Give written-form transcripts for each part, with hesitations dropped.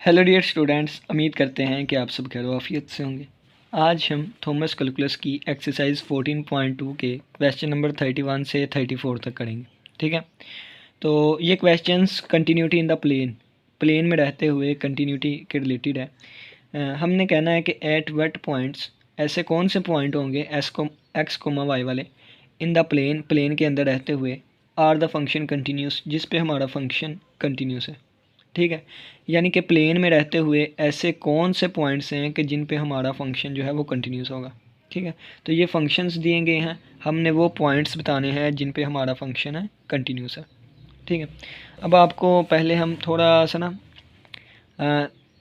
Hello dear students, उम्मीद करते हैं कि आप सब खैर आफियत से होंगे। आज हम थॉमस कैलकुलस की एक्सरसाइज 14.2 के क्वेश्चन नंबर 31 से 34 तक करेंगे। ठीक है, तो ये questions continuity in the plane में रहते हुए कंटिन्यूटी के रिलेटेड है। हमने कहना है कि एट वट पॉइंट्स, ऐसे कौन से पॉइंट होंगे एक्स कोमा वाई वाले इन द प्लेन के अंदर रहते हुए आर द फंक्शन कंटिन्यूस, जिस पे हमारा फंक्शन कंटिन्यूस है। ठीक है, यानी कि प्लेन में रहते हुए ऐसे कौन से पॉइंट्स हैं कि जिन पे हमारा फंक्शन जो है वो कंटिन्यूस होगा। ठीक है, तो ये फंक्शंस दिए गए हैं, हमने वो पॉइंट्स बताने हैं जिन पे हमारा फंक्शन है कंटिन्यूस है। ठीक है, अब आपको पहले हम थोड़ा सा ना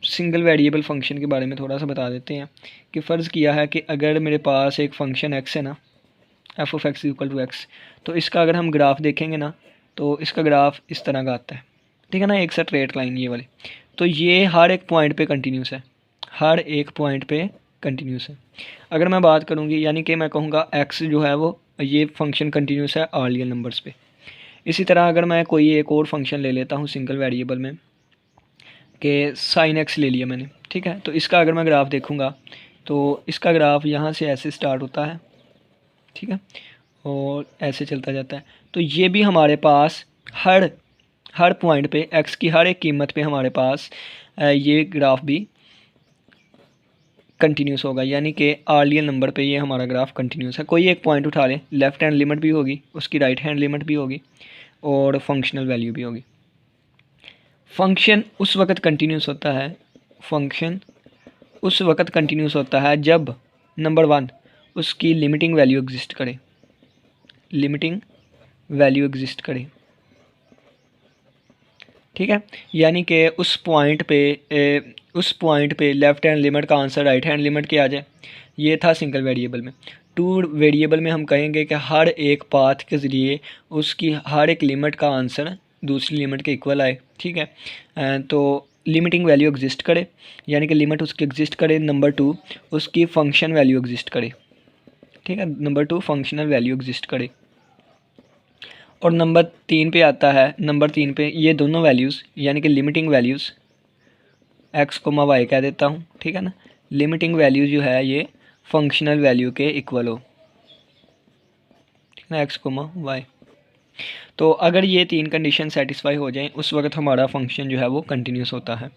सिंगल वेरिएबल फंक्शन के बारे में थोड़ा सा बता देते हैं कि फ़र्ज़ किया है कि अगर मेरे पास एक फ़ंक्शन एक्स है ना, f of x equal to x, तो इसका अगर हम ग्राफ देखेंगे ना तो इसका ग्राफ इस तरह का आता है। ठीक है ना, एक स्ट्रेट लाइन ये वाली, तो ये हर एक पॉइंट पे कंटिन्यूस है, हर एक पॉइंट पे कंटिन्यूस है। अगर मैं बात करूँगी यानी कि मैं कहूँगा एक्स जो है वो ये फंक्शन कंटिन्यूस है ऑल रियल नंबर्स पे। इसी तरह अगर मैं कोई एक और फंक्शन ले लेता हूँ सिंगल वेरिएबल में कि साइन एक्स ले लिया मैंने। ठीक है, तो इसका अगर मैं ग्राफ देखूँगा तो इसका ग्राफ यहाँ से ऐसे स्टार्ट होता है। ठीक है, और ऐसे चलता जाता है। तो ये भी हमारे पास हर पॉइंट पे एक्स की हर एक कीमत पे हमारे पास ये ग्राफ भी कंटिन्यूस होगा, यानी कि आर रियल नंबर पे ये हमारा ग्राफ कंटिन्यूस है। कोई एक पॉइंट उठा लें, लेफ़्ट हैंड लिमिट भी होगी, उसकी राइट हैंड लिमिट भी होगी और फंक्शनल वैल्यू भी होगी। फंक्शन उस वक्त कंटिन्यूस होता है, फंक्शन उस वक्त कंटिन्यूस होता है जब नंबर 1 उसकी लिमिटिंग वैल्यू एग्जिस्ट करे, लिमिटिंग वैल्यू एग्जिस्ट करे। ठीक है, यानी कि उस पॉइंट पे लेफ़्ट हैंड लिमिट का आंसर राइट हैंड लिमिट के आ जाए। ये था सिंगल वेरिएबल में। टू वेरिएबल में हम कहेंगे कि हर एक पाथ के ज़रिए उसकी हर एक लिमिट का आंसर दूसरी लिमिट के इक्वल आए। ठीक है, तो लिमिटिंग वैल्यू एग्जिस्ट करे, यानी कि लिमिट उसकी एग्जिस्ट करे। नंबर 2 उसकी फंक्शन वैल्यू एग्जिस्ट करे। ठीक है, नंबर 2 फंक्शनल वैल्यू एग्जिस्ट करे। और नंबर 3 पे आता है, नंबर 3 पे ये दोनों वैल्यूज़ यानी कि limiting values x comma y कह देता हूँ। ठीक है ना, लिमिटिंग वैल्यू जो है ये फंक्शनल वैल्यू के इक्वल हो। ठीक है ना, एक्स कोमा वाई। तो अगर ये 3 कंडीशन सेटिस्फाई हो जाएं उस वक्त हमारा फंक्शन जो है वो कंटिन्यूस होता है।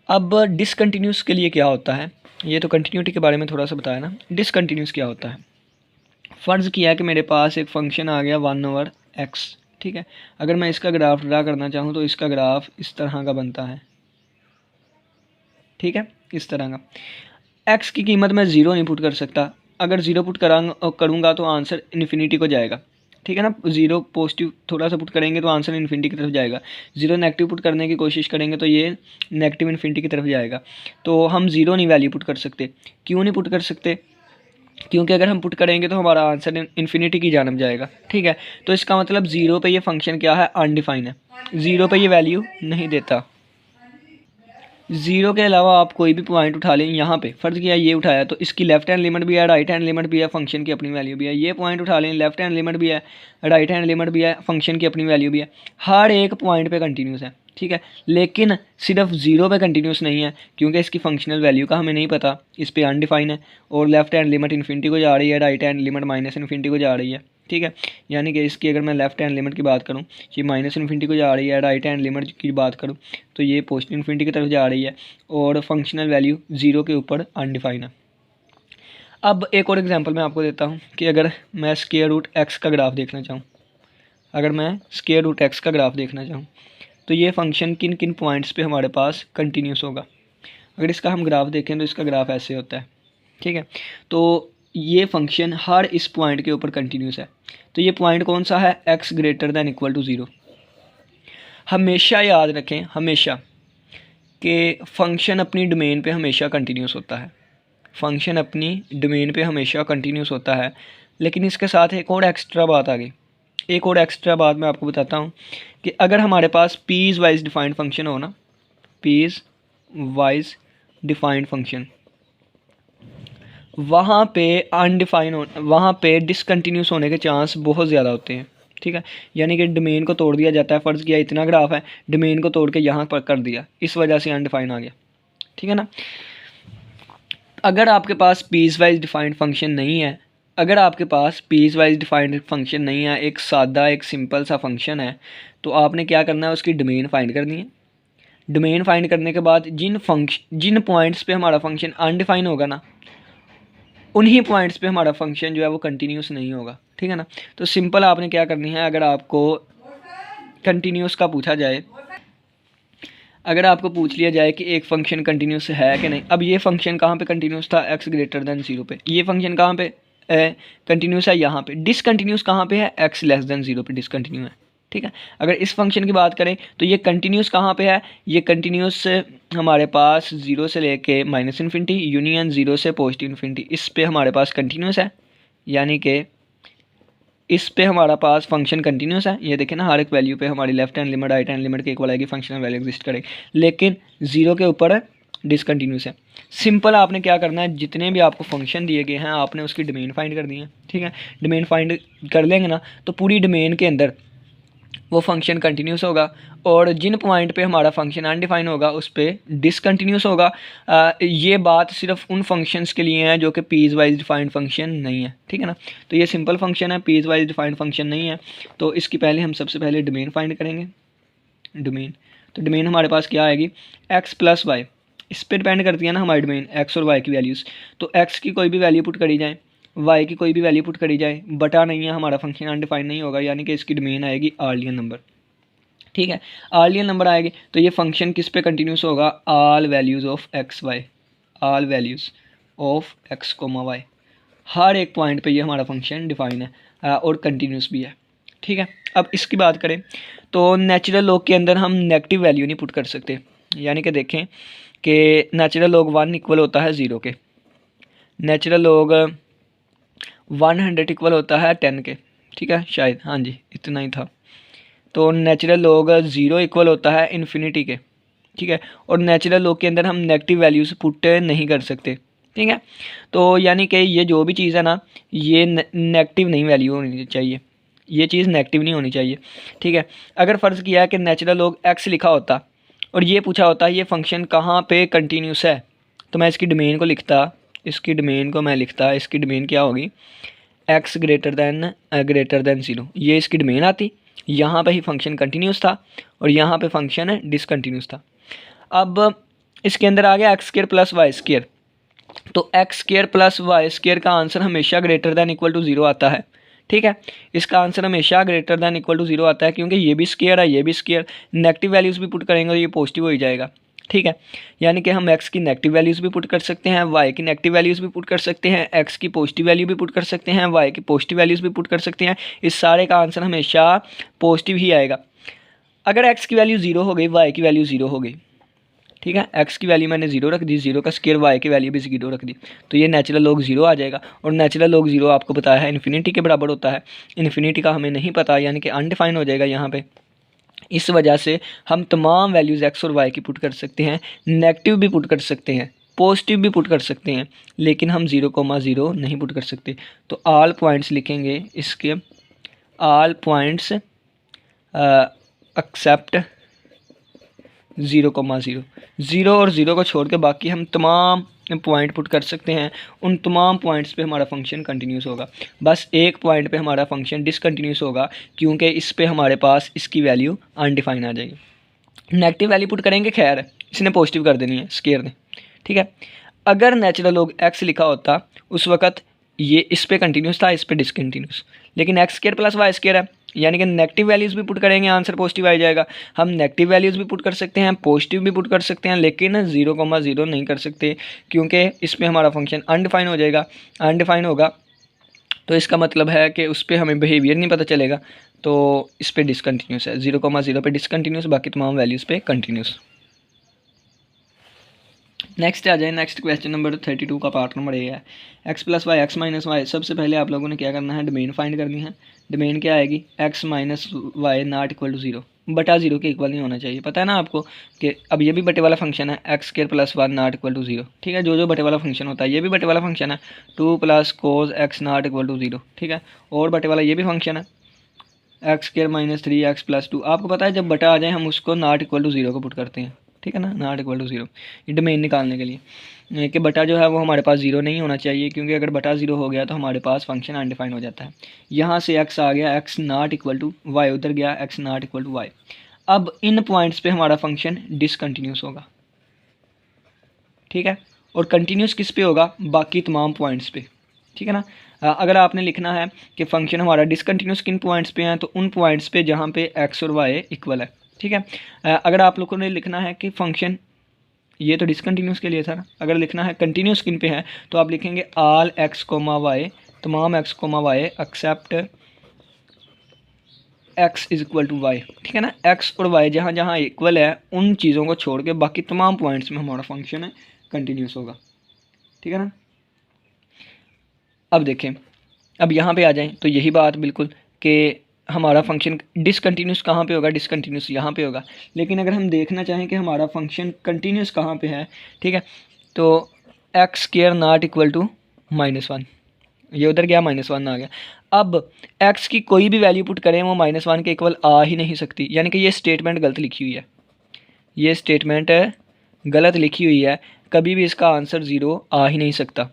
अब डिसकंटिन्यूस के लिए क्या होता है, ये तो कंटिन्यूटी के बारे में थोड़ा सा बताया ना। डिसकंटिन्यूस क्या होता है, फ़र्ज़ किया कि मेरे पास एक फ़ंक्शन आ गया 1/x। ठीक है, अगर मैं इसका ग्राफ ड्रा करना चाहूँ तो इसका ग्राफ इस तरह का बनता है। ठीक है, इस तरह का। x की कीमत मैं ज़ीरो नहीं पुट कर सकता, अगर ज़ीरो पुट करूँगा तो आंसर इन्फिनिटी को जाएगा। ठीक है ना, ज़ीरो पॉजिटिव थोड़ा सा पुट करेंगे तो आंसर इन्फिनिटी की तरफ जाएगा। ज़ीरो नेगेटिव पुट करने की कोशिश करेंगे तो ये नेगेटिव इन्फिनिटी की तरफ जाएगा। तो हम ज़ीरो नहीं वैल्यू पुट कर सकते। क्यों नहीं पुट कर सकते, क्योंकि अगर हम पुट करेंगे तो हमारा आंसर इन्फिनिटी की जानब जाएगा। ठीक है, तो इसका मतलब ज़ीरो पे ये फंक्शन क्या है, अनडिफाइन है। ज़ीरो पे ये वैल्यू नहीं देता। ज़ीरो के अलावा आप कोई भी पॉइंट उठा लें, यहाँ पे फ़र्ज़ किया ये उठाया तो इसकी लेफ़्ट हैंड लिमिट भी है, राइट हैंड लिमिट भी है, फंक्शन की अपनी वैल्यू भी है। ये पॉइंट उठा लें, लेफ़्ट हैंड लिमिट भी है, राइट हैंड लिमिट भी है, फंक्शन की अपनी वैल्यू भी है। हर एक पॉइंट पे कंटिन्यूस है। ठीक है, लेकिन सिर्फ ज़ीरो पे कंटिन्यूस नहीं है, क्योंकि इसकी फंक्शनल वैल्यू का हमें नहीं पता, इस पर अनडिफाइन है। और लेफ़्ट हैंड लिमिट इन्फिनिटी को जा रही है, right hand limit minus infinity को जा रही है। ठीक है, यानी कि इसकी अगर मैं लेफ़्ट हैंड लिमिट की बात करूँ ये माइनस इन्फिनिटी को जा रही है, राइट हैंड लिमिट की बात करूँ तो ये पॉजिटिव इन्फिनिटी की तरफ जा रही है, और फंक्शनल वैल्यू ज़ीरो के ऊपर अनडिफाइन है। अब एक और एग्जांपल मैं आपको देता हूँ कि अगर मैं स्क्वायर रूट एक्स का ग्राफ देखना चाहूँ, अगर मैं स्क्वायर रूट एक्स का ग्राफ देखना चाहूँ तो ये फंक्शन किन किन पॉइंट्स पे हमारे पास कंटिन्यूस होगा। अगर इसका हम ग्राफ देखें तो इसका ग्राफ ऐसे होता है। ठीक है, तो ये फंक्शन हर इस पॉइंट के ऊपर कंटिन्यूस है। तो ये पॉइंट कौन सा है, x greater than equal to 0। हमेशा याद रखें, हमेशा, कि फ़ंक्शन अपनी डोमेन पे हमेशा कंटिन्यूस होता है। फंक्शन अपनी डोमेन पे हमेशा कंटिन्यूस होता है, लेकिन इसके साथ एक और एक्स्ट्रा बात आ गई। एक और एक्स्ट्रा बात मैं आपको बताता हूँ कि अगर हमारे पास पीस वाइज डिफाइंड फंक्शन हो ना, पीस वाइज डिफाइंड फंक्शन, वहाँ पे अनडिफाइन हो, वहाँ पे डिसकंटिन्यूस होने के चांस बहुत ज़्यादा होते हैं। ठीक है, यानी कि डोमेन को तोड़ दिया जाता है। फ़र्ज़ किया इतना ग्राफ है, डोमेन को तोड़ के यहाँ पर कर दिया, इस वजह से अनडिफाइन आ गया, ठीक है ना। अगर आपके पास पीस वाइज डिफाइंड फंक्शन नहीं है, अगर आपके पास पीस वाइज डिफाइंड फंक्शन नहीं है, एक सादा एक सिंपल सा फंक्शन है, तो आपने क्या करना है, उसकी डोमेन फाइंड करनी है। डोमेन फाइंड करने के बाद जिन पॉइंट्स पे हमारा फंक्शन अनडिफाइन होगा ना, उन्हीं पॉइंट्स पे हमारा फंक्शन जो है वो कंटिन्यूस नहीं होगा, ठीक है ना। तो सिंपल आपने क्या करनी है, अगर आपको कंटिन्यूस का पूछा जाए, अगर आपको पूछ लिया जाए कि एक फंक्शन कंटिन्यूस है कि नहीं, अब ये फंक्शन कहाँ पे कंटिन्यूस था, x ग्रेटर देन 0 पे। ये फंक्शन कहाँ पे कंटिन्यूस है, यहाँ पे। डिसकंटिन्यूस कहाँ पे है, x लेस देन 0 पे डिसकंटिन्यू है, ठीक है। अगर इस फंक्शन की बात करें तो ये कंटिन्यूस कहाँ पे है, ये कंटिन्यूस हमारे पास 0 से लेके -∞ यूनियन 0 से +∞, इस पे हमारे पास कंटिन्यूस है, यानी कि इस पे हमारा पास फंक्शन कंटिन्यूस है। ये देखें ना, हर एक वैल्यू पे हमारी left hand limit right hand limit के इक्वल आएगी, फंक्शनल वैल्यू एग्जिस्ट करेगी, लेकिन 0 के ऊपर डिसकंटिन्यूस है। सिंपल आपने क्या करना है, जितने भी आपको फंक्शन दिए गए हैं आपने उसकी डोमेन फाइंड कर दी है, ठीक है। डोमेन फाइंड कर लेंगे ना, तो पूरी डोमेन के अंदर वो फंक्शन कंटिन्यूस होगा, और जिन पॉइंट पे हमारा फंक्शन अनडिफाइन होगा उस पर डिसकंटिन्यूस होगा। ये बात सिर्फ उन फंक्शंस के लिए है जो कि पीस वाइज डिफाइंड फंक्शन नहीं है, ठीक है ना। तो ये सिंपल फंक्शन है, पीस वाइज डिफाइंड फंक्शन नहीं है, तो इसकी पहले हम सबसे पहले डोमेन फाइंड करेंगे। डोमेन, तो डोमेन हमारे पास क्या आएगी, x + y, इस पर डिपेंड करती है ना हमारी डोमेन, x और y की वैल्यूज़। तो x की कोई भी वैल्यू पुट करी जाए, y की कोई भी वैल्यू पुट करी जाए, बटा नहीं है, हमारा फंक्शन अनडिफाइंड नहीं होगा, यानी कि इसकी डोमेन आएगी आर्लियन नंबर, ठीक है। आर्लियन नंबर आएगी तो ये फंक्शन किस पे कंटिन्यूस होगा, all values of x y, all values of x, y, हर एक पॉइंट पे ये हमारा फंक्शन डिफाइन है और कंटिन्यूस भी है, ठीक है। अब इसकी बात करें तो नेचुरल लॉग के अंदर हम नेगेटिव वैल्यू नहीं पुट कर सकते, यानी कि देखें कि नेचुरल लॉग 1 इक्वल होता है 0 के, नेचुरल लॉग 100 इक्वल होता है 10 के, ठीक है, शायद, हाँ जी इतना ही था। तो नेचुरल लॉग 0 इक्वल होता है इन्फिनिटी के, ठीक है। और नेचुरल लॉग के अंदर हम नेगेटिव वैल्यूज़ पुट नहीं कर सकते, ठीक है। तो यानी कि ये जो भी चीज़ है ना, ये नेगेटिव नहीं वैल्यू होनी चाहिए, ये चीज़ नेगेटिव नहीं होनी चाहिए, ठीक है। अगर फ़र्ज़ किया है कि नेचुरल लॉग x लिखा होता और ये पूछा होता ये फंक्शन कहाँ पे कंटिन्यूस है, तो मैं इसकी डोमेन को लिखता, इसकी डोमेन को मैं लिखता, इसकी डोमेन क्या होगी, x ग्रेटर देन 0, ये इसकी डोमेन आती। यहाँ पे ही फंक्शन कंटिन्यूस था और यहाँ पे फंक्शन डिसकंटिन्यूस था। अब इसके अंदर आ गया x² + y², तो x² + y² का आंसर हमेशा ग्रेटर दैन इक्वल टू 0 आता है, ठीक है। इसका आंसर हमेशा ग्रेटर दैन इक्वल टू 0 आता है, क्योंकि ये भी स्क्वायर है, ये भी स्क्वायर, नेगेटिव वैल्यूज़ भी पुट करेंगे तो ये पॉजिटिव हो ही जाएगा, ठीक है। यानी कि हम x की नेगेटिव वैल्यूज़ भी पुट कर सकते हैं, y की नेगेटिव वैल्यूज़ भी पुट कर सकते हैं, x की पॉजिटिव वैल्यू भी पुट कर सकते हैं, y की पॉजिटिव वैल्यूज़ भी पुट कर सकते हैं। इस सारे का आंसर हमेशा पॉजिटिव ही आएगा। अगर x की वैल्यू 0 हो गई, y की वैल्यू 0 हो गई, ठीक है, x की वैल्यू मैंने 0 रख दी, 0 का स्क्वायर, y की वैल्यू भी 0 रख दी, तो ये नेचुरल लॉग 0 आ जाएगा। और नेचुरल लॉग 0 आपको पता है इन्फिनिटी के बराबर होता है, इन्फिनिटी का हमें नहीं पता, यानी कि अनडिफाइन हो जाएगा यहाँ पे। इस वजह से हम तमाम वैल्यूज़ x और y की पुट कर सकते हैं, नेगेटिव भी पुट कर सकते हैं, पॉजिटिव भी पुट कर सकते हैं, लेकिन हम 0,0 नहीं पुट कर सकते। तो ऑल पॉइंट्स लिखेंगे इसके, ऑल पॉइंट्स एक्सेप्ट 0,0, 0 और 0 को छोड़ के बाकी हम तमाम पॉइंट पुट कर सकते हैं। उन तमाम पॉइंट्स पे हमारा फंक्शन कंटिन्यूस होगा, बस एक पॉइंट पे हमारा फंक्शन डिसकंटिन्यूस होगा, क्योंकि इस पे हमारे पास इसकी वैल्यू अनडिफाइन आ जाएगी। नेगेटिव वैल्यू पुट करेंगे, खैर इसने पॉजिटिव कर देनी है स्क्वायर ने, ठीक है। अगर नेचुरल लॉग x लिखा होता उस वक्त ये इस पे कंटिन्यूस था, इस पे डिसकंटिन्यूस, लेकिन x² + y² है, यानी कि नेगेटिव वैल्यूज़ भी पुट करेंगे, आंसर पॉजिटिव आ जाएगा। हम नेगेटिव वैल्यूज़ भी पुट कर सकते हैं, पॉजिटिव भी पुट कर सकते हैं, लेकिन 0,0 नहीं कर सकते, क्योंकि इसमें हमारा फंक्शन अनडिफाइन हो जाएगा। अनडिफाइन होगा तो इसका मतलब है कि उस पर हमें बिहेवियर नहीं पता चलेगा, तो इस पर डिसकंटिन्यूस है, 0,0 पे डिसकंटिन्यूस, बाकी तमाम वैल्यूज़ पे कंटिन्यूस। नेक्स्ट आ जाए, नेक्स्ट क्वेश्चन नंबर 32 का पार्ट नंबर ए है, x + y x - y। सबसे पहले आप लोगों ने क्या करना है, डोमेन फाइंड करनी है। डोमेन क्या आएगी, x - y not equal to 0, बटा 0 के इक्वल नहीं होना चाहिए। पता है ना आपको कि अब ये भी बटे वाला फंक्शन है, x² + 1 नॉट इक्वल टू 0, ठीक है। जो बटे वाला फंक्शन होता है ये भी बटे वाला फंक्शन है, 2 + cos x not equal to 0, ठीक है। और बटे वाला ये भी फंक्शन है, x square minus 3x plus 2। आपको पता है जब बटा आ जाए हम उसको नॉट इक्वल टू 0 को पुट करते हैं, ठीक है ना, नॉट इक्वल टू 0 ये डोमेन निकालने के लिए कि बटा जो है वो हमारे पास 0 नहीं होना चाहिए, क्योंकि अगर बटा 0 हो गया तो हमारे पास फंक्शन अनडिफाइंड हो जाता है। यहाँ से x आ गया, x not equal to y, उधर गया x not equal to y. अब इन पॉइंट्स पे हमारा फंक्शन डिसकंटिन्यूस होगा, ठीक है, और कंटिन्यूस किस पे होगा, बाकी तमाम पॉइंट्स पे, ठीक है ना। अगर आपने लिखना है कि फंक्शन हमारा डिसकंटिन्यूस किन पॉइंट्स पे हैं, तो उन पॉइंट्स पे जहाँ पे x और y इक्वल है, ठीक है। अगर आप लोगों ने लिखना है कि फंक्शन, ये तो डिसकंटिन्यूस के लिए था ना, अगर लिखना है कंटिन्यूस किन पे है तो आप लिखेंगे आल x कोमा वाई, तमाम x comma y except x is equal to y, ठीक है ना। x और y जहाँ जहाँ इक्वल है उन चीज़ों को छोड़ के बाकी तमाम पॉइंट्स में हमारा फंक्शन है कंटिन्यूस होगा, ठीक है ना। अब देखें, अब यहाँ पे आ जाएं तो यही बात बिल्कुल कि हमारा फंक्शन डिसकंटिन्यूस कहाँ पे होगा, डिसकंटिन्यूस यहाँ पे होगा। लेकिन अगर हम देखना चाहें कि हमारा फंक्शन कंटिन्यूस कहाँ पे है, ठीक है, तो x square not equal to -1, ये उधर गया -1 आ गया। अब x की कोई भी वैल्यू पुट करें वो -1 के इक्वल आ ही नहीं सकती, यानी कि ये स्टेटमेंट गलत लिखी हुई है, ये स्टेटमेंट गलत लिखी हुई है, कभी भी इसका आंसर 0 आ ही नहीं सकता।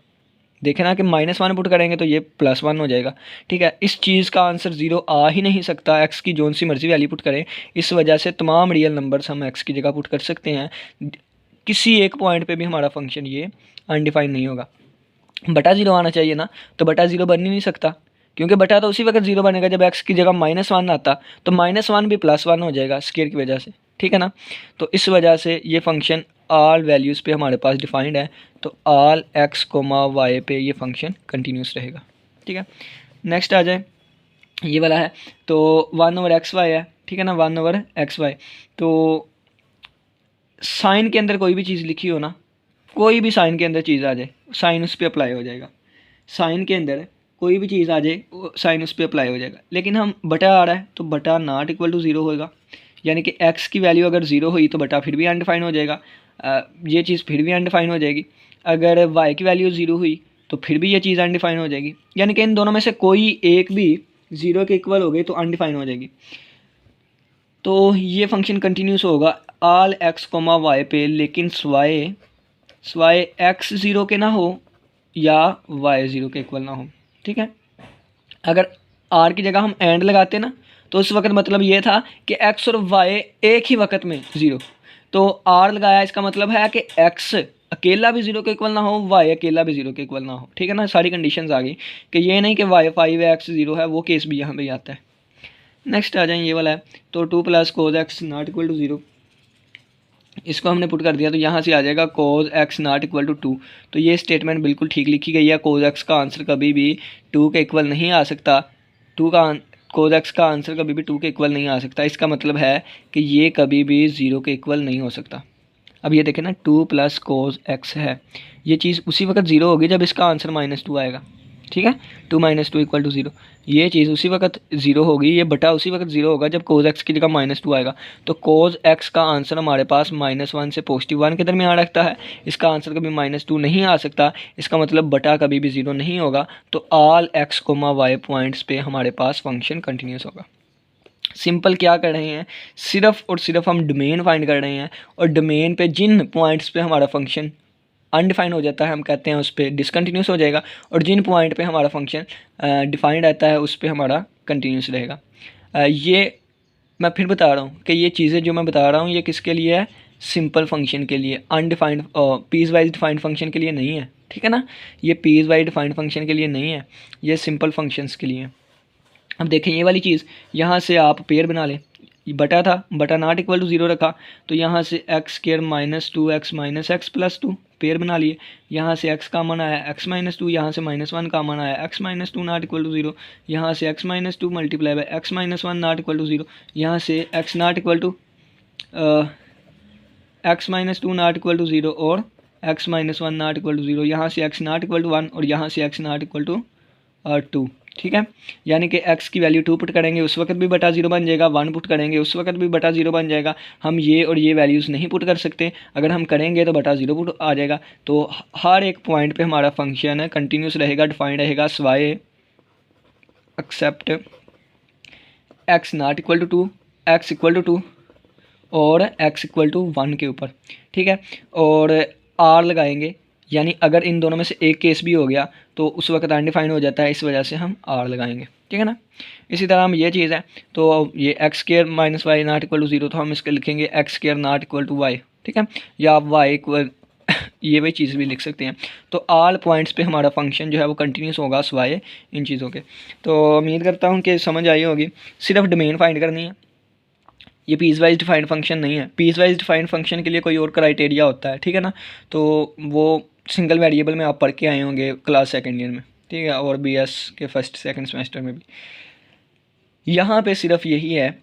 देखें ना कि -1 पुट करेंगे तो ये +1 हो जाएगा, ठीक है। इस चीज़ का आंसर 0 आ ही नहीं सकता, x की जोन सी मर्जी वैल्यू पुट करें। इस वजह से तमाम रियल नंबर्स हम x की जगह पुट कर सकते हैं, किसी एक पॉइंट पे भी हमारा फंक्शन ये अनडिफाइंड नहीं होगा। बटा 0 आना चाहिए ना, तो बटा 0 बन ही नहीं सकता, क्योंकि बटा तो उसी वक्त 0 बनेगा जब x की जगह -1 आता, तो -1 भी +1 हो जाएगा स्क्वायर की वजह से, ठीक है ना। तो इस वजह से ये फंक्शन ऑल वैल्यूज़ पे हमारे पास डिफाइंड है, तो ऑल x कोमा वाई पे ये फंक्शन कंटिन्यूस रहेगा, ठीक है। नेक्स्ट आ जाए, ये वाला है तो 1/xy है, ठीक है ना, 1/xy। तो साइन के अंदर कोई भी चीज़ लिखी हो ना, कोई भी साइन के अंदर चीज़ आ जाए, साइन उस पर अप्लाई हो जाएगा। साइन के अंदर कोई भी चीज़ आ जाए वो साइन उस पर अप्लाई हो जाएगा। लेकिन हम बटा आ रहा है तो बटा नॉट इक्वल टू 0 होगा, यानी कि x की वैल्यू अगर 0 हुई तो बटा फिर भी अनडिफाइन हो जाएगा, ये चीज़ फिर भी अनडिफाइन हो जाएगी। अगर y की वैल्यू 0 हुई तो फिर भी ये चीज़ अनडिफाइन हो जाएगी, यानी कि इन दोनों में से कोई एक भी 0 के इक्वल हो गई तो अनडिफाइन हो जाएगी। तो ये फंक्शन कंटिन्यूस होगा ऑल x कोमा वाई पे, लेकिन स्वाई x 0 के ना हो या y 0 के इक्वल ना हो, ठीक है। अगर r की जगह हम एंड लगाते ना तो उस वक्त मतलब ये था कि x और y एक ही वक्त में 0, तो r लगाया, इसका मतलब है कि x अकेला भी 0 के इक्वल ना हो, y अकेला भी 0 के इक्वल ना हो, ठीक है ना। सारी कंडीशंस आ गई कि ये नहीं कि y 5 है x 0 है, वो केस भी यहाँ पे आता है। नेक्स्ट आ जाए, ये वाला है तो 2 + cos x not equal to 0, इसको हमने पुट कर दिया तो यहाँ से आ जाएगा cos x not equal to 2। तो ये स्टेटमेंट बिल्कुल ठीक लिखी गई है, cos x का आंसर कभी भी 2 के इक्वल नहीं आ सकता, cos x का आंसर कभी भी 2 के इक्वल नहीं आ सकता। इसका मतलब है कि ये कभी भी 0 के इक्वल नहीं हो सकता। अब ये देखें ना, 2 + cos x है, ये चीज़ उसी वक्त 0 होगी जब इसका आंसर -2 आएगा, ठीक है। 2 - 2 = 0, ये चीज़ उसी वक्त 0 होगी, ये बटा उसी वक्त 0 होगा जब cos x की जगह -2 आएगा। तो cos x का आंसर हमारे पास -1 से +1 के दरमियान रखता है, इसका आंसर कभी -2 नहीं आ सकता, इसका मतलब बटा कभी भी 0 नहीं होगा। तो all x comma y points पे हमारे पास फंक्शन कंटिन्यूस होगा। सिंपल क्या कर रहे हैं, सिर्फ और सिर्फ हम डोमेन फाइंड कर रहे हैं, और डोमेन पे जिन पॉइंट्स पे हमारा फंक्शन अनडिफाइंड हो जाता है हम कहते हैं उस पर डिसकंटिन्यूस हो जाएगा, और जिन पॉइंट पे हमारा फंक्शन डिफाइंड रहता है उस पर हमारा कंटिन्यूस रहेगा। ये मैं फिर बता रहा हूँ कि ये चीज़ें जो मैं बता रहा हूँ ये किसके लिए है, सिंपल फंक्शन के लिए, undefined piecewise defined function के लिए नहीं है, ठीक है ना। ये पीस वाइज डिफाइंड फंक्शन के लिए नहीं है, ये सिंपल फंक्शंस के लिए है। अब देखें ये वाली चीज़, यहाँ से आप पेयर बना लें, बटा था, बटा नॉट इक्वल टू 0 रखा, तो यहाँ से x square -2x - x + 2 pair बना लिए। यहाँ से x कामन आया, x - 2, यहाँ से -1 कामन आया, x - 2 नॉट इक्वल टू 0, यहाँ से x - 2 multiply by x - 1 not equal to 0, यहाँ से x not equal to x - 2 not equal to 0 और x - 1 नॉट इक्वल टू 0, यहाँ से x नॉट इक्वल टू 1 और यहाँ से x नॉट इक्वल टू 2, ठीक है। यानी कि x की वैल्यू 2 पुट करेंगे उस वक्त भी बटा 0 बन जाएगा, 1 पुट करेंगे उस वक्त भी बटा 0 बन जाएगा। हम ये और ये वैल्यूज़ नहीं पुट कर सकते, अगर हम करेंगे तो बटा 0 पुट आ जाएगा। तो हर एक पॉइंट पे हमारा फंक्शन है कंटिन्यूस रहेगा, डिफाइंड रहेगा, so y except x not equal to 2, x equal to 2 और एक्स इक्वल टू 1 के ऊपर, ठीक है। और आर लगाएंगे, यानी अगर इन दोनों में से एक केस भी हो गया तो उस वक्त अनडिफाइंड हो जाता है, इस वजह से हम आर लगाएंगे, ठीक है ना। इसी तरह हम ये चीज़ है, तो ये x square minus y not equal to 0, तो हम इसके लिखेंगे x square not equal to y, ठीक है, या आप वाई इक्वल ये वही चीज़ भी लिख सकते हैं। तो ऑल पॉइंट्स पे हमारा फंक्शन जो है वो कंटिन्यूस होगा सिवाय इन चीज़ों के। तो उम्मीद करता हूँ कि समझ आई होगी। सिर्फ डोमेन फाइंड करनी है, ये पीस वाइज डिफाइंड फंक्शन नहीं है। पीस वाइज डिफाइंड फंक्शन के लिए कोई और क्राइटेरिया होता है, ठीक है ना। तो वो सिंगल वेरिएबल में आप पढ़ के आए होंगे क्लास सेकेंड ईयर में, ठीक है, और BS के फर्स्ट सेकंड सेमेस्टर में भी। यहाँ पे सिर्फ यही है,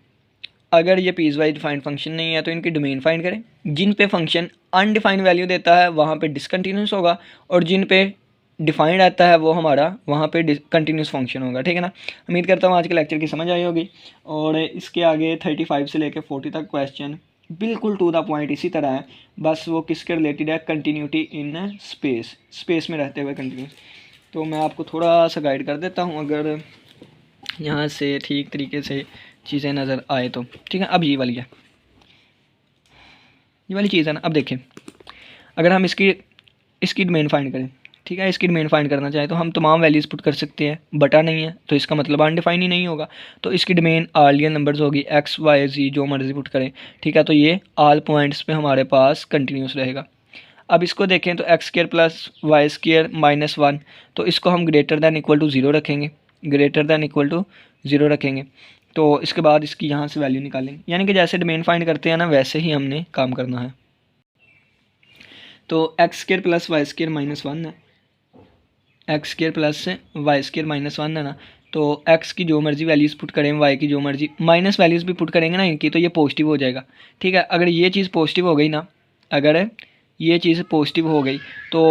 अगर ये पीस वाइज डिफाइंड फंक्शन नहीं है तो इनकी डोमेन फाइंड करें। जिन पे फंक्शन अनडिफाइंड वैल्यू देता है वहाँ पे डिसकंटिन्यूस होगा, और जिन पे डिफाइंड आता है वो हमारा वहाँ पे कंटिन्यूस फंक्शन होगा, ठीक है ना। उम्मीद करता हूँ आज के लेक्चर की समझ आई होगी। और इसके आगे 35 से लेकर 40 तक क्वेश्चन बिल्कुल टू द पॉइंट इसी तरह है, बस वो किसके रिलेटेड है, कंटिन्यूटी इन स्पेस में रहते हुए कंटिन्यूस। तो मैं आपको थोड़ा सा गाइड कर देता हूँ, अगर यहाँ से ठीक तरीके से चीज़ें नज़र आए तो, ठीक है। अब ये वाली चीज़ है ना। अब देखें, अगर हम इसकी डोमेन फाइंड करें, ठीक है, इसकी डोमेन फाइंड करना चाहें तो हम तमाम वैल्यूज़ पुट कर सकते हैं। बटा नहीं है तो इसका मतलब अनडिफाइन ही नहीं होगा, तो इसकी डोमेन ऑल रियल नंबर्स होगी, एक्स वाई जी जो मर्जी पुट करें, ठीक है। तो ये ऑल पॉइंट्स पे हमारे पास कंटिन्यूस रहेगा। अब इसको देखें तो x square plus y square minus 1, तो इसको हम ग्रेटर दैन इक्वल टू 0 रखेंगे, ग्रेटर दैन इक्वल टू 0 रखेंगे। तो इसके बाद इसकी यहाँ से वैल्यू निकालेंगे, यानी कि जैसे डोमेन फाइंड करते हैं ना वैसे ही हमने काम करना है। तो x square plus y square minus 1 है, x square plus y square minus 1 है ना। तो एक्स की जो मर्जी वैल्यूज़ पुट करें, वाई की जो मर्जी माइनस वैल्यूज़ भी पुट करेंगे ना इनकी, तो ये पॉजिटिव हो जाएगा, ठीक है। अगर ये चीज़ पॉजिटिव हो गई ना, अगर ये चीज़ पॉजिटिव हो गई तो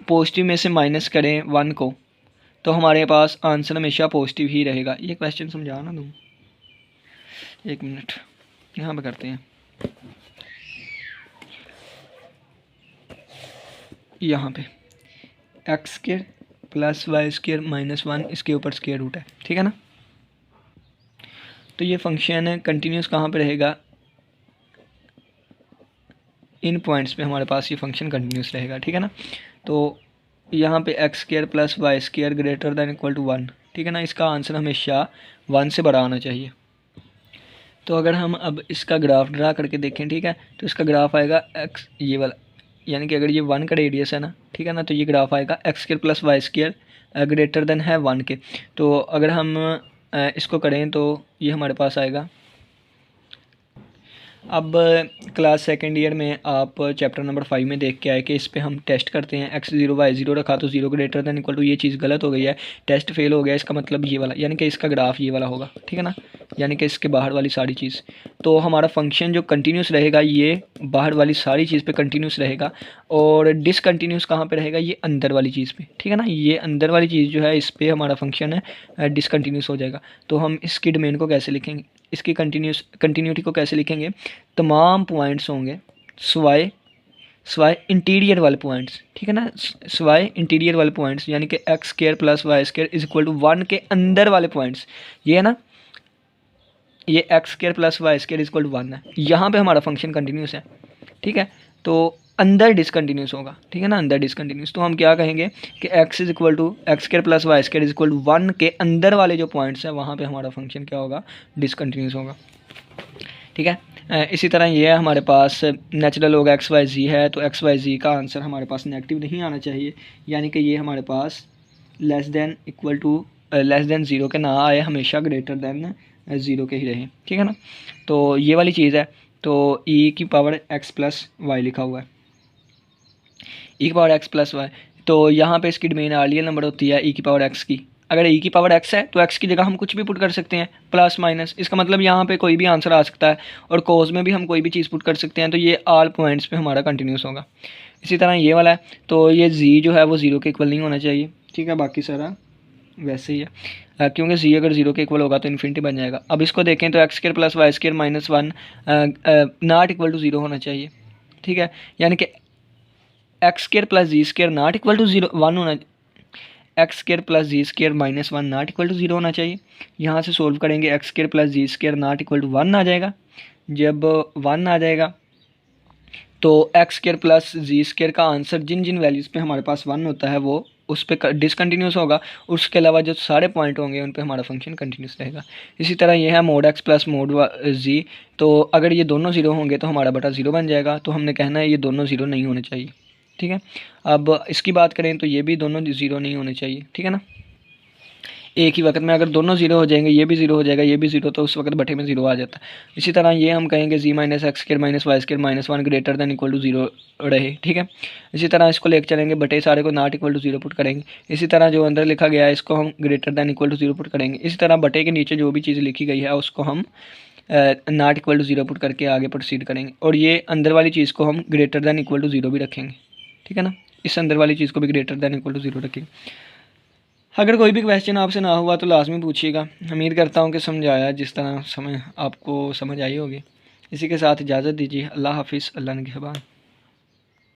पॉजिटिव में से माइनस करें 1 को, तो हमारे पास आंसर हमेशा पॉजिटिव ही रहेगा। ये क्वेश्चन समझा ना तुम, एक मिनट यहाँ पे करते हैं। यहाँ पे x square plus y square minus 1 इसके ऊपर स्क्वायर रूट है, ठीक है ना। तो ये फंक्शन कंटिन्यूस कहाँ पे रहेगा, इन पॉइंट्स पे हमारे पास ये फंक्शन कंटिन्यूस रहेगा, ठीक है ना। तो यहाँ पे x square plus y square greater than equal to 1, ठीक है ना। इसका आंसर हमेशा 1 से बड़ा आना चाहिए। तो अगर हम अब इसका ग्राफ ड्रा करके देखें, ठीक है, तो इसका ग्राफ आएगा एक्स ये वाला, यानी कि अगर ये 1 का रेडियस है ना, ठीक है ना, तो ये ग्राफ आएगा x square plus y square greater than है 1 के। तो अगर हम इसको करें तो ये हमारे पास आएगा। अब क्लास सेकेंड ईयर में आप चैप्टर नंबर 5 में देख के आए कि इस पे हम टेस्ट करते हैं, एक्स 0 वाई 0 रखा तो 0 ग्रेटर देन इक्वल टू, ये चीज़ गलत हो गई है, टेस्ट फेल हो गया। इसका मतलब ये वाला, यानी कि इसका ग्राफ ये वाला होगा, ठीक है ना, यानी कि इसके बाहर वाली सारी चीज़। तो हमारा फंक्शन जो कंटिन्यूस रहेगा ये बाहर वाली सारी चीज़ पे कंटिन्यूस रहेगा, और डिसकंटिन्यूस कहाँ पे रहेगा, ये अंदर वाली चीज़ पे, ठीक है ना। ये अंदर वाली चीज़ जो है इस पर हमारा फंक्शन है डिसकंटिन्यूस हो जाएगा। तो हम इसकी डोमेन को कैसे लिखेंगे, इसकी कंटिन्यूटी को कैसे लिखेंगे, तमाम पॉइंट्स होंगे स्वाय इंटीरियर वाले पॉइंट्स, ठीक है ना, स्वाय इंटीरियर वाले पॉइंट्स, यानी कि x square plus y square is equal to 1 के अंदर वाले पॉइंट्स, ये है ना, ये x square plus y square is equal to 1 है, यहाँ पे हमारा फंक्शन कंटिन्यूस है, ठीक है। तो अंदर डिसकंटिन्यूस होगा, ठीक है ना, अंदर डिसकंटिन्यूस। तो हम क्या कहेंगे कि x is equal to x square plus y square is equal to 1 के अंदर वाले जो पॉइंट्स हैं वहाँ पे हमारा फंक्शन क्या होगा, डिसकंटिन्यूस होगा, ठीक है। इसी तरह ये है हमारे पास नेचुरल लॉग एक्स वाई जी है, तो एक्स वाई जी का आंसर हमारे पास नेगेटिव नहीं आना चाहिए, यानी कि ये हमारे पास less than equal to less than 0 के ना आए, हमेशा ग्रेटर देन 0 के ही रहे, ठीक है ना। तो ये वाली चीज़ है। तो ई की पावर एक्स प्लस वाई लिखा हुआ है, ई की पावर एक्स प्लस वाई, तो यहाँ पे इसकी डोमेन रियल नंबर होती है ई की पावर एक्स की। अगर ई की पावर एक्स है तो एक्स की जगह हम कुछ भी पुट कर सकते हैं, प्लस माइनस, इसका मतलब यहाँ पे कोई भी आंसर आ सकता है, और कोस में भी हम कोई भी चीज़ पुट कर सकते हैं, तो ये ऑल पॉइंट्स पे हमारा कंटिन्यूस होगा। इसी तरह ये वाला है, तो ये जी जो है वो 0 के इक्वल नहीं होना चाहिए, ठीक है, बाकी सारा वैसे ही है, क्योंकि जी अगर 0 के इक्वल होगा तो इन्फिनिटी बन जाएगा। अब इसको देखें तो x square plus y square minus 1 not equal to 0 होना चाहिए, ठीक है, यानी कि x square plus z square not equal to 1 होना, x square plus z square minus one not equal to zero होना चाहिए। यहाँ से सोल्व करेंगे x square plus z square not equal to one आ जाएगा। जब वन आ जाएगा तो x square plus z square का आंसर जिन जिन वैल्यूज़ पे हमारे पास वन होता है वो उस पर डिसकंटिन्यूस होगा। उसके अलावा जो सारे पॉइंट होंगे उन पे हमारा फंक्शन कंटिन्यूस रहेगा। इसी तरह ये है मोड एक्स प्लस मोड जी, तो अगर ये दोनों ज़ीरो होंगे तो हमारा बटा ज़ीरो बन जाएगा। तो हमने कहना है ये दोनों ज़ीरो नहीं होने चाहिए, ठीक है। अब इसकी बात करें तो ये भी दोनों ज़ीरो नहीं होने चाहिए, ठीक है ना। एक ही वक्त में अगर दोनों ज़ीरो हो जाएंगे, ये भी ज़ीरो हो जाएगा, ये भी ज़ीरो, तो उस वक्त बटे में ज़ीरो आ जाता है। इसी तरह ये हम कहेंगे z minus x square minus y square minus one greater than equal to zero रहे, ठीक है। इसी तरह इसको लेकर चलेंगे, बटे सारे को not equal to zero put करेंगे। इसी तरह जो अंदर लिखा गया है इसको हम greater than equal to zero put करेंगे। इसी तरह बटे के नीचे जो भी चीज़ लिखी गई है उसको हम not equal to zero put करके आगे प्रोसीड करेंगे। और ये अंदर वाली चीज़ को हम greater than equal to zero भी रखेंगे, ठीक है ना। इस अंदर वाली चीज़ को भी greater than equal to zero रखेंगे। अगर कोई भी क्वेश्चन आपसे ना हुआ तो लाजमी पूछिएगा। उम्मीद करता हूँ कि समझाया जिस तरह आपको समझ आई होगी। इसी के साथ इजाज़त दीजिए। अल्लाह हाफिज़। अल्लाह निगहबान।